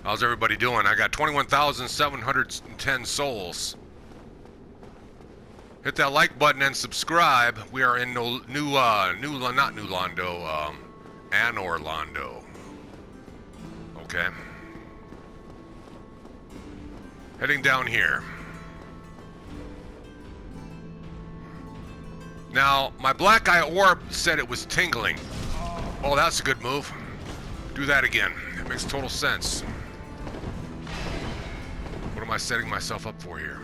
How's everybody doing? I got 21,710 souls. Hit that like button and subscribe. We are in not New Londo, Anor Londo. Okay. Heading down here. Now, my black eye orb said it was tingling. Oh, that's a good move. Do that again. It makes total sense. What am I setting myself up for here?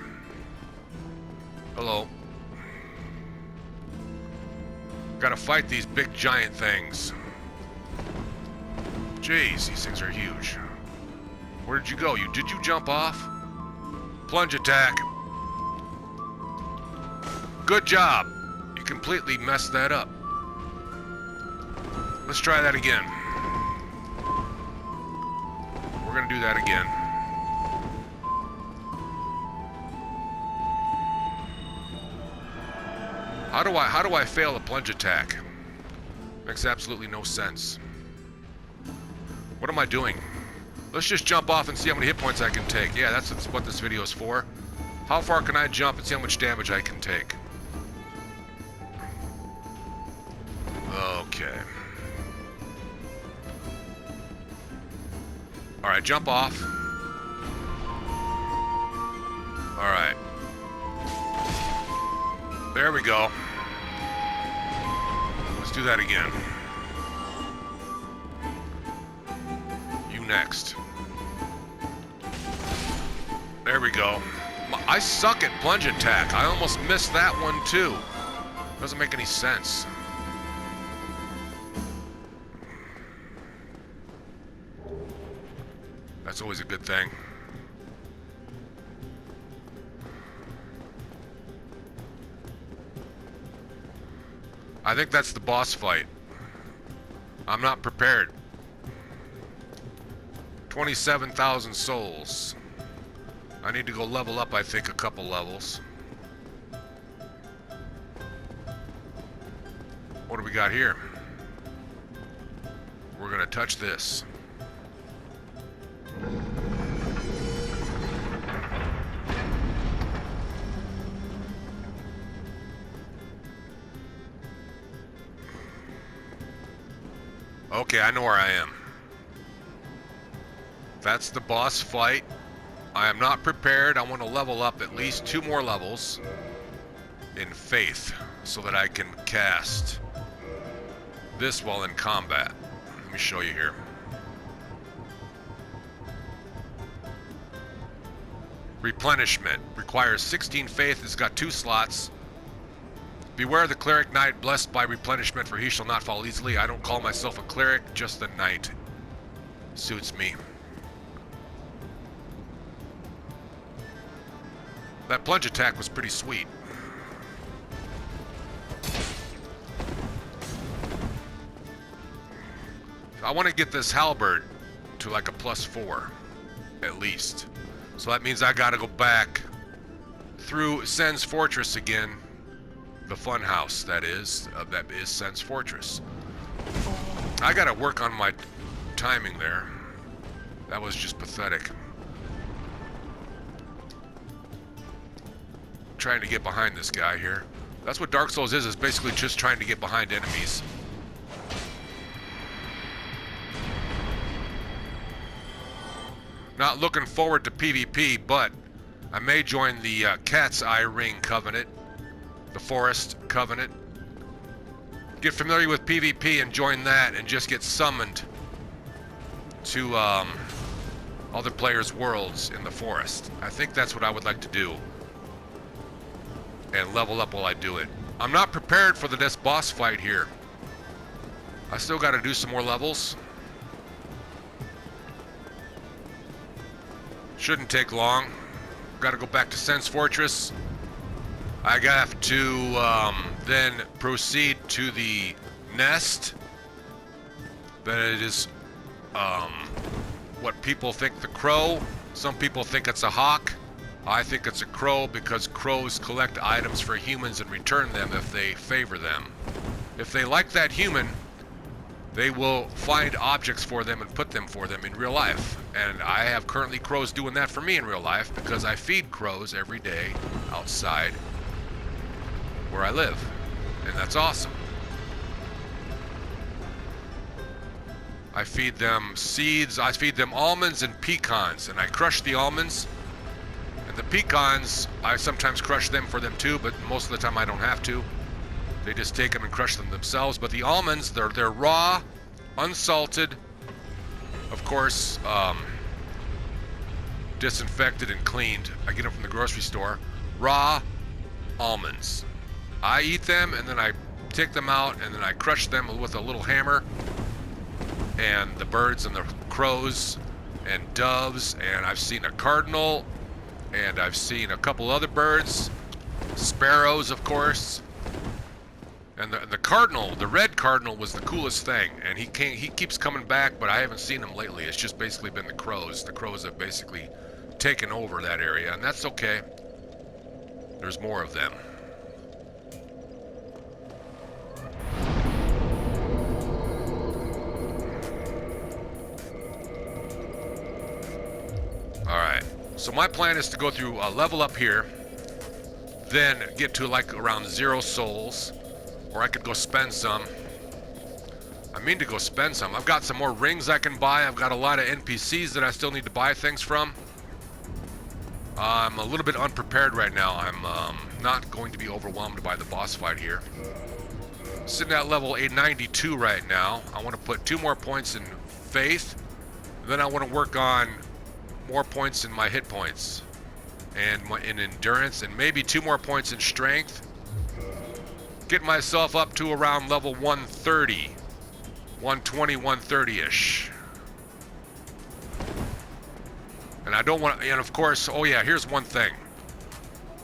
Hello. Gotta fight these big giant things. Jeez, these things are huge. Where did you go? Did you jump off? Plunge attack. Good job. You completely messed that up. Let's try that again. We're gonna do that again. How do I fail a plunge attack? Makes absolutely no sense. What am I doing? Let's just jump off and see how many hit points I can take. Yeah, that's what this video is for. How far can I jump and see how much damage I can take? Okay. Alright, jump off. Alright. There we go. Let's do that again. You next. There we go. I suck at plunge attack. I almost missed that one too. Doesn't make any sense. That's always a good thing. I think that's the boss fight. I'm not prepared. 27,000 souls. I need to go level up, I think, a couple levels. What do we got here? We're gonna touch this. Okay, I know where I am. That's the boss fight. I am not prepared. I want to level up at least 2 more levels in faith so that I can cast this while in combat. Let me show you here. Replenishment. Requires 16 faith. It's got 2 slots. Beware the cleric knight blessed by replenishment, for he shall not fall easily. I don't call myself a cleric, just a knight. Suits me. That plunge attack was pretty sweet. I want to get this halberd to like a +4, at least. So that means I gotta go back through Sen's Fortress again. The fun house, that is Sen's Fortress. I gotta work on my timing there. That was just pathetic. Trying to get behind this guy here. That's what Dark Souls is basically just trying to get behind enemies. Not looking forward to PvP, but I may join the Cat's Eye Ring Covenant. The Forest Covenant. Get familiar with PvP and join that and just get summoned to other players' worlds in the forest. I think that's what I would like to do. And level up while I do it. I'm not prepared for this boss fight here. I still gotta do some more levels. Shouldn't take long. Gotta go back to Sen's Fortress. I have to then proceed to the nest. That it is what people think the crow. Some people think it's a hawk. I think it's a crow because crows collect items for humans and return them if they favor them. If they like that human, they will find objects for them and put them for them in real life. And I have currently crows doing that for me in real life because I feed crows every day outside where I live. And that's awesome. I feed them seeds, I feed them almonds and pecans, and I crush the almonds. And the pecans, I sometimes crush them for them too, but most of the time I don't have to. They just take them and crush them themselves. But the almonds, they're raw, unsalted, of course, disinfected and cleaned. I get them from the grocery store. Raw almonds. I eat them and then I take them out and then I crush them with a little hammer. And the birds and the crows and doves, and I've seen a cardinal, and I've seen a couple other birds, sparrows, of course. And the cardinal, the red cardinal, was the coolest thing, and he keeps coming back, but I haven't seen him lately. It's just basically been the crows. The crows have basically taken over that area, and that's okay. There's more of them. Alright, so my plan is to go through a level up here, then get to like around 0 souls. Or I could go spend some. I mean to go spend some. I've got some more rings I can buy. I've got a lot of NPCs that I still need to buy things from. I'm a little bit unprepared right now. I'm not going to be overwhelmed by the boss fight here. Sitting at level 892 right now. I want to put 2 more points in faith. Then I want to work on more points in my hit points. And in endurance. And maybe 2 more points in strength. Get myself up to around level 130, 120, 130-ish. And I don't want to, and of course, oh yeah, here's one thing.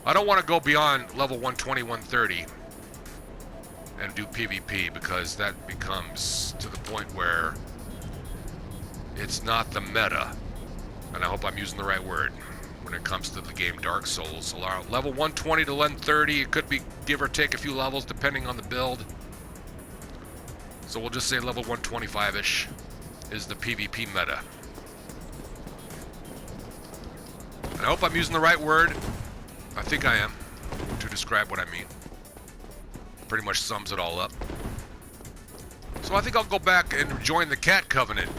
I don't want to go beyond level 120, 130 and do PvP because that becomes to the point where it's not the meta. And I hope I'm using the right word when it comes to the game Dark Souls. So level 120 to 130, it could be give or take a few levels depending on the build. So we'll just say level 125-ish is the PvP meta. And I hope I'm using the right word. I think I am, to describe what I mean. Pretty much sums it all up. So I think I'll go back and join the Cat Covenant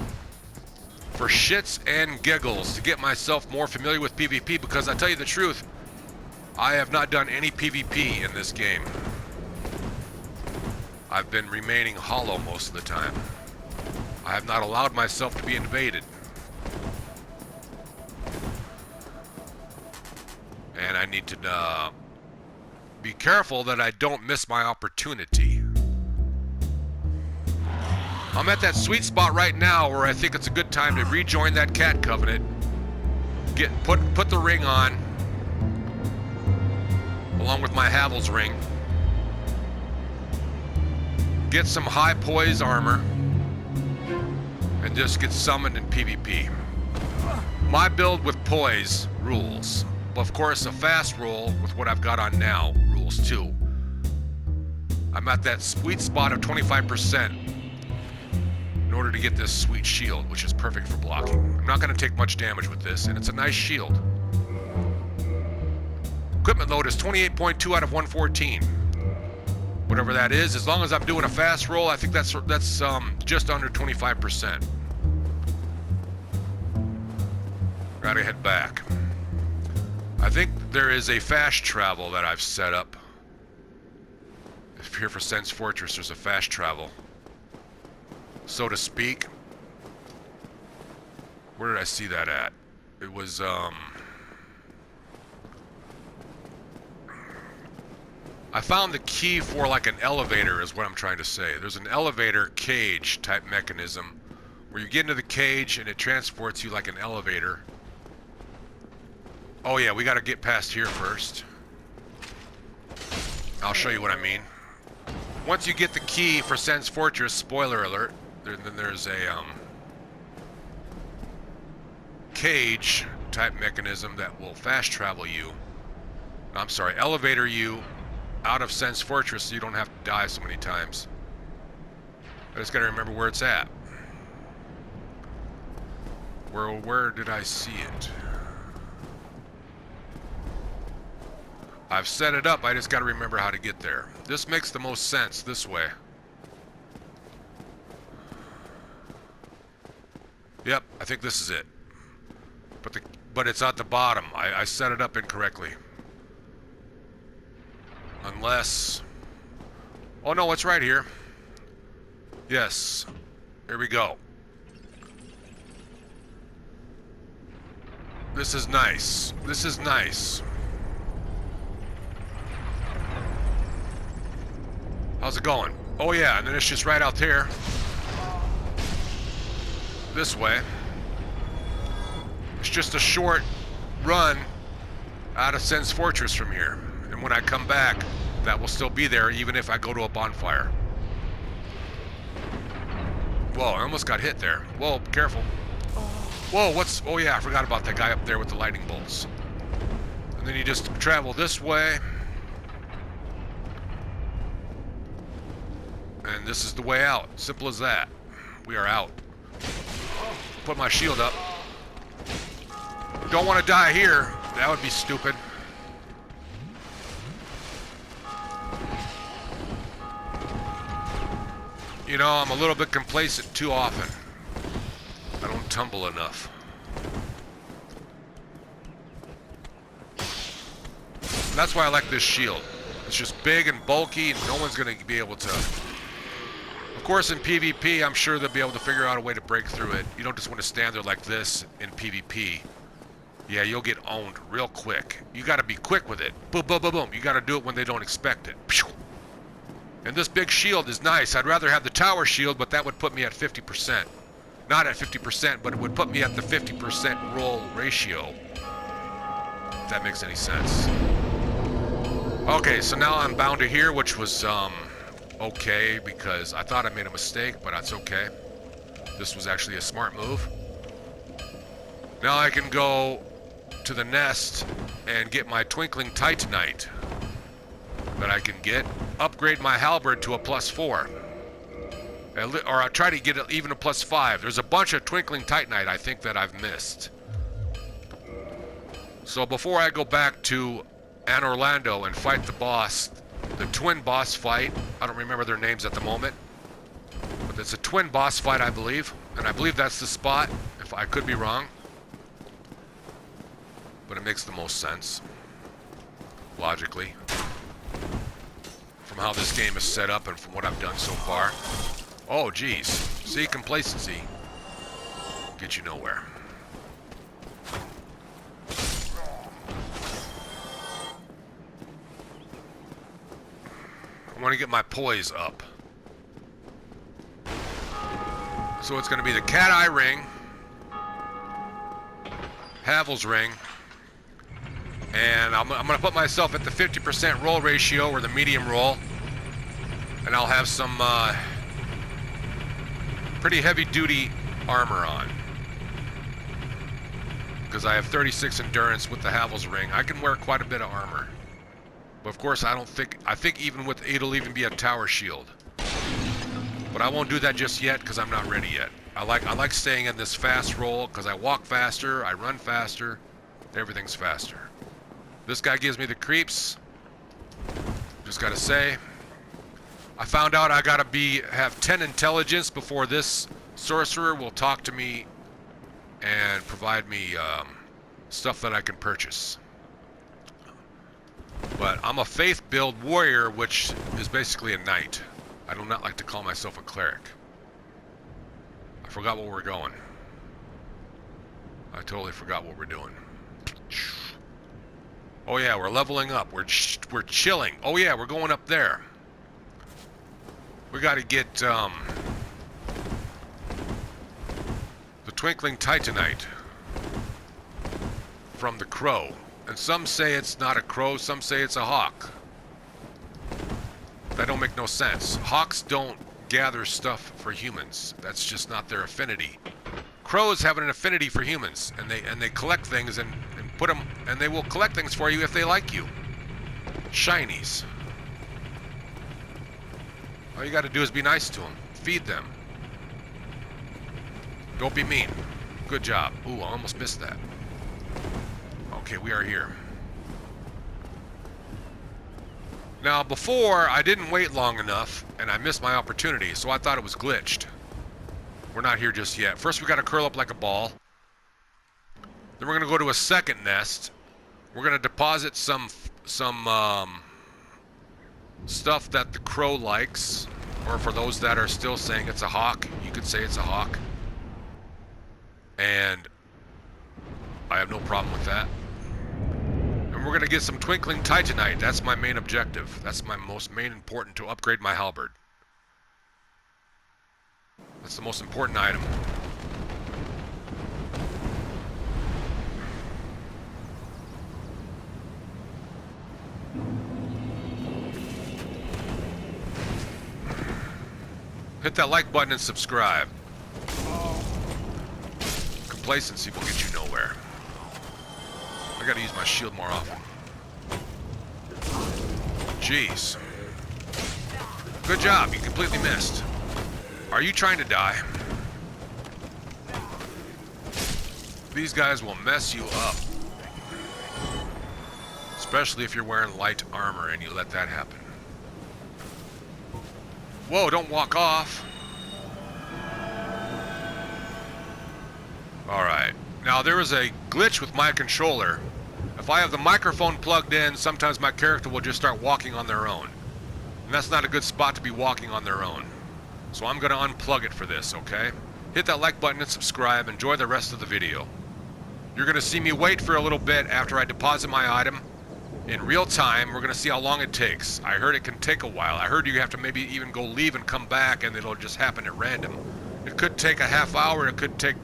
for shits and giggles to get myself more familiar with PvP, because I tell you the truth, I have not done any PvP in this game. I've been remaining hollow most of the time. I have not allowed myself to be invaded. And I need to be careful that I don't miss my opportunity. I'm at that sweet spot right now where I think it's a good time to rejoin that Cat Covenant. Put the ring on, along with my Havel's ring. Get some high poise armor, and just get summoned in PvP. My build with poise rules. But of course, a fast roll with what I've got on now rules too. I'm at that sweet spot of 25%. In order to get this sweet shield, which is perfect for blocking. I'm not going to take much damage with this, and it's a nice shield. Equipment load is 28.2 out of 114. Whatever that is, as long as I'm doing a fast roll, I think that's just under 25%. Gotta head back. I think there is a fast travel that I've set up. If here for Sen's Fortress, there's a fast travel, so to speak. Where did I see that at? It was, I found the key for like an elevator is what I'm trying to say. There's an elevator cage type mechanism where you get into the cage and it transports you like an elevator. Oh yeah, we gotta get past here first. I'll show you what I mean. Once you get the key for Sen's Fortress, spoiler alert, then there's a cage type mechanism that will fast travel you. I'm sorry, elevator you out of Sen's Fortress so you don't have to die so many times. just gotta remember where it's at. Where did I see it? I've set it up, I just gotta remember how to get there. This makes the most sense this way. Yep, I think this is it. But it's at the bottom. I set it up incorrectly. Unless... Oh no, it's right here. Yes. Here we go. This is nice. This is nice. How's it going? Oh yeah, and then it's just right out there. This way. It's just a short run out of Sen's Fortress from here. And when I come back, that will still be there even if I go to a bonfire. Whoa, I almost got hit there. Whoa, careful. Whoa, what's... Oh yeah, I forgot about that guy up there with the lightning bolts. And then you just travel this way. And this is the way out. Simple as that. We are out. Put my shield up. Don't want to die here. That would be stupid. You know, I'm a little bit complacent too often. I don't tumble enough. That's why I like this shield. It's just big and bulky, and no one's going to be able to... Of course, in PvP, I'm sure they'll be able to figure out a way to break through it. You don't just want to stand there like this in PvP. Yeah, you'll get owned real quick. You got to be quick with it. Boom, boom, boom, boom. You got to do it when they don't expect it. And this big shield is nice. I'd rather have the tower shield, but that would put me at 50%. Not at 50%, but it would put me at the 50% roll ratio. If that makes any sense. Okay, so now I'm bound to here, which was, okay, because I thought I made a mistake, but that's okay. This was actually a smart move. Now I can go to the nest and get my Twinkling Titanite that I can get. Upgrade my halberd to a +4. Or I'll try to get even a +5. There's a bunch of Twinkling Titanite I think that I've missed. So before I go back to Anne Orlando and fight the boss, the twin boss fight, I don't remember their names at the moment, but it's a twin boss fight, I believe, and I believe that's the spot, if I could be wrong, but it makes the most sense, logically, from how this game is set up and from what I've done so far. Oh, geez. See, complacency get you nowhere. I want to get my poise up. So it's going to be the Cat Eye Ring, Havel's Ring, and I'm going to put myself at the 50% roll ratio, or the medium roll, and I'll have some pretty heavy-duty armor on, because I have 36 endurance with the Havel's Ring. I can wear quite a bit of armor. But of course, I think even with it'll even be a tower shield. But I won't do that just yet because I'm not ready yet. I like staying in this fast roll because I walk faster, I run faster, everything's faster. This guy gives me the creeps. Just gotta say, I found out I gotta have 10 intelligence before this sorcerer will talk to me and provide me stuff that I can purchase. But I'm a faith build warrior, which is basically a knight. I do not like to call myself a cleric. I forgot where we're going. I totally forgot what we're doing. Oh yeah, we're leveling up. We're chilling. Oh yeah, we're going up there. We got to get the Twinkling Titanite from the crow. And some say it's not a crow, some say it's a hawk. That don't make no sense. Hawks don't gather stuff for humans. That's just not their affinity. Crows have an affinity for humans, and they collect things and put them, and they will collect things for you if they like you. Shinies. All you got to do is be nice to them. Feed them. Don't be mean. Good job. Ooh, I almost missed that. Okay, we are here. Now, before, I didn't wait long enough, and I missed my opportunity, so I thought it was glitched. We're not here just yet. First, we gotta curl up like a ball. Then we're gonna go to a second nest. We're gonna deposit some stuff that the crow likes, or for those that are still saying it's a hawk, you could say it's a hawk. And I have no problem with that. And we're gonna get some twinkling titanite. That's my main objective. That's my most main important to upgrade my halberd. That's the most important item. Hit that like button and subscribe. Complacency will get you nowhere. I gotta use my shield more often. Jeez. Good job, you completely missed. Are you trying to die? These guys will mess you up. Especially if you're wearing light armor and you let that happen. Whoa, don't walk off. Alright. Now there is a glitch with my controller. If I have the microphone plugged in, sometimes my character will just start walking on their own. And that's not a good spot to be walking on their own. So I'm going to unplug it for this, okay? Hit that like button and subscribe. Enjoy the rest of the video. You're going to see me wait for a little bit after I deposit my item. In real time, we're going to see how long it takes. I heard it can take a while. I heard you have to maybe even go leave and come back and it'll just happen at random. It could take a half hour, it could take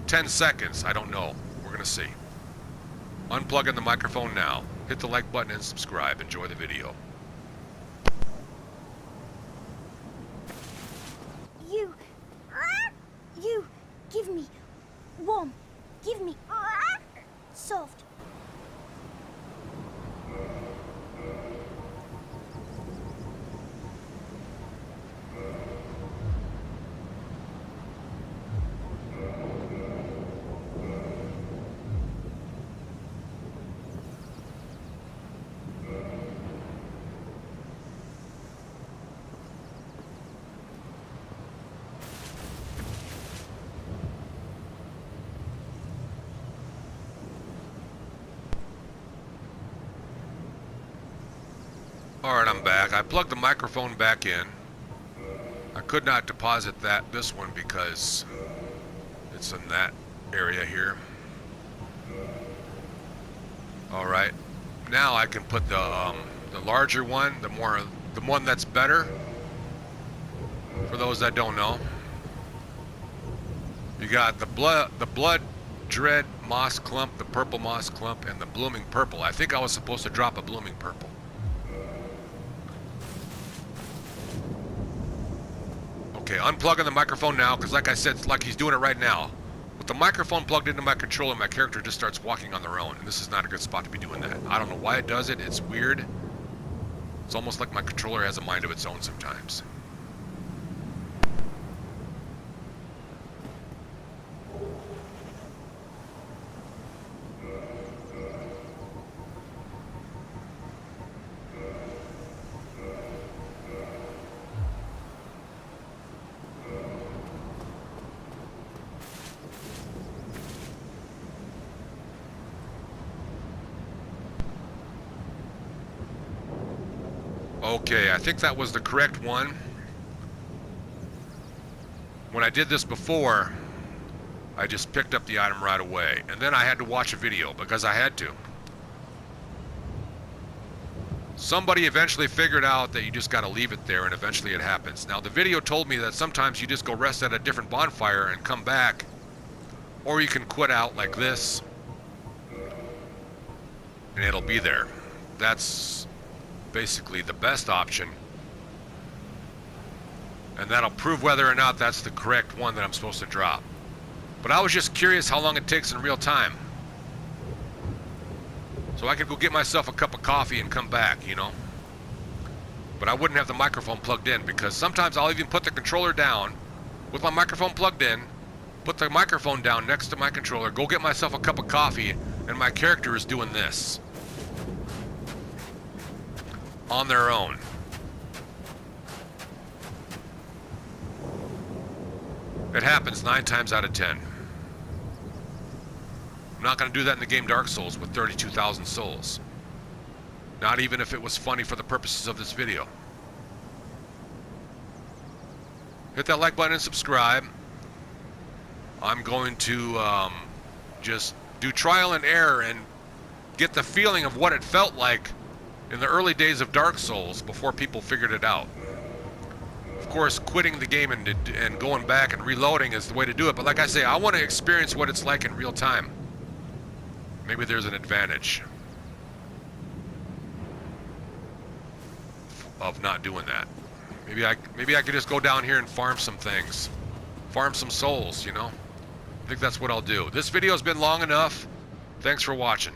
10 seconds. I don't know. We're going to see. Unplugging the microphone now. Hit the like button and subscribe. Enjoy the video. You, give me warm, give me soft. Alright, I'm back. I plugged the microphone back in. I could not deposit this one because it's in that area here. Alright. Now I can put the larger one, the one that's better. For those that don't know. You got the blood dread moss clump, the purple moss clump, and the blooming purple. I think I was supposed to drop a blooming purple. Okay, unplugging the microphone now, because like I said, it's like he's doing it right now. With the microphone plugged into my controller, my character just starts walking on their own, and this is not a good spot to be doing that. I don't know why it does it, it's weird. It's almost like my controller has a mind of its own sometimes. Okay, I think that was the correct one. When I did this before, I just picked up the item right away. And then I had to watch a video, because I had to. Somebody eventually figured out that you just gotta leave it there, and eventually it happens. Now, the video told me that sometimes you just go rest at a different bonfire and come back. Or you can quit out like this. And it'll be there. That's basically the best option, and that'll prove whether or not that's the correct one that I'm supposed to drop. But I was just curious how long it takes in real time, so I could go get myself a cup of coffee and come back, you know. but I wouldn't have the microphone plugged in, because sometimes I'll even put the controller down with my microphone plugged in, put the microphone down next to my controller, go get myself a cup of coffee, and my character is doing this on their own. It happens 9 times out of 10. I'm not going to do that in the game Dark Souls with 32,000 souls. Not even if it was funny for the purposes of this video. Hit that like button and subscribe. I'm going to just do trial and error and get the feeling of what it felt like in the early days of Dark Souls before people figured it out. Of course, quitting the game and going back and reloading is the way to do it, but like I say, I want to experience what it's like in real time. Maybe there's an advantage of not doing that. Maybe I could just go down here and farm some things. Farm some souls, you know? I think that's what I'll do. This video's been long enough. Thanks for watching.